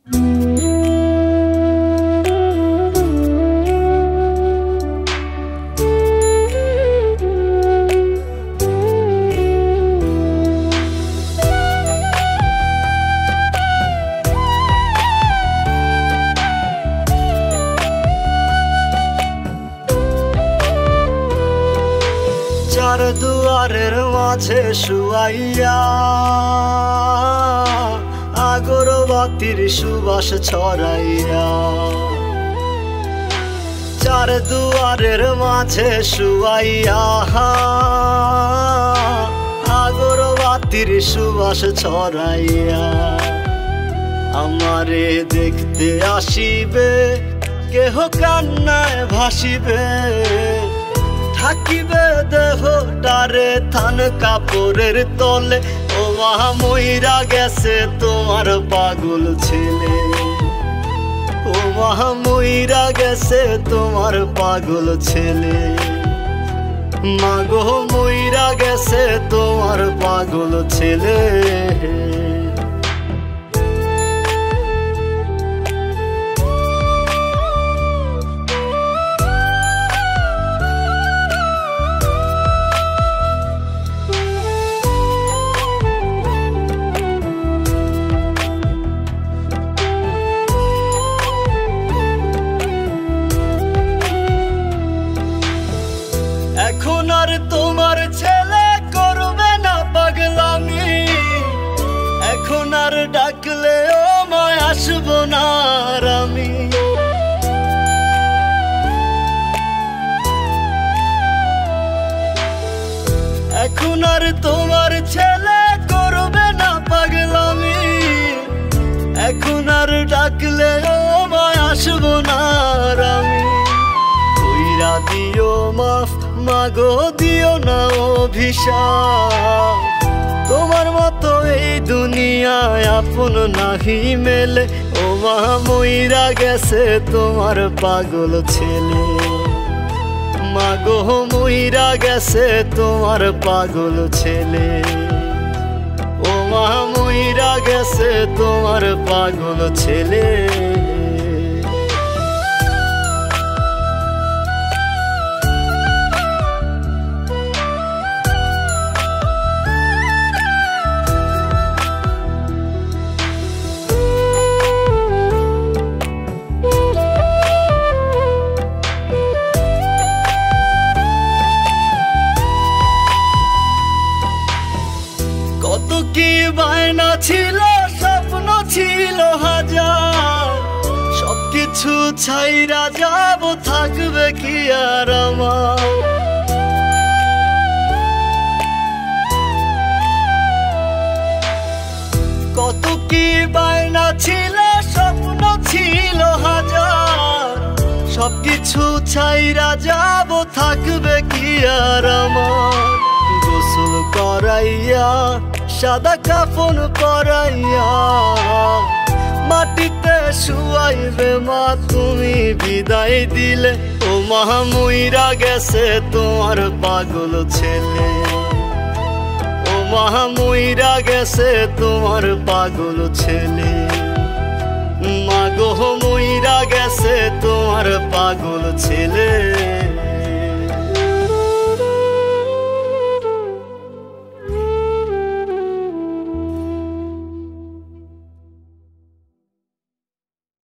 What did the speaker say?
চার দুয়ারের মাঝে শুয়াইয়া আগরবাতির সুবাস ছড়াইয়া, চার দুয়ারের মাঝে শুয়াইয়া আগরবাতির সুবাস ছড়াইয়া, আমারে দেখতে আসিবে কেহ কান্নায় ভাসিবে, থাকিবে দেহটারে থান কাপড়ের তলে। ও মা মইরা গেছে তোমার পাগল ছেলে, ও মা মইরা গেছে তোমার পাগল ছেলে, মাগো মইরা গেছে তোমার পাগল ছেলে। এখন আর তোমার ছেলে করবে না পাগলামি, এখন আর ডাকলে ও মায় আসবো না আর আমি। এখন আর তোমার ছেলে করবে না পাগলামি, এখন আর ডাকলে ও মায় আসবো না আর আমি। কইরা দিও মাফ মাগো দিও না অভিশাপ, তোমার মতো এই দুনিয়ায় আপন নাহি মেলে। ও মা মইরা গেছে তোমার পাগল ছেলে, মাগো মইরা গেছে তোমার পাগল ছেলে, ও মা মইরা গেছে তোমার পাগল ছেলে। কত কি বায়না ছিল, স্বপ্ন ছিল হাজার, সবকিছু ছাইরা যাব, থাকবে কি আর আমার। কত কি বায়না ছিল, স্বপ্ন ছিল হাজার, সবকিছু ছাইরা যাব, থাকবে কি আর আমার। গোসল করাইয়া সাদা কাফন পরাইয়া মাটিতে শুয়াইবে মা তুমি বিদায় দিলে। ও মা মইরা গেছে তোমার পাগল ছেলে, ও মা মইরা গেছে তোমার পাগল ছেলে, মাগো মইরা গেছে তোমার পাগল ছেলে।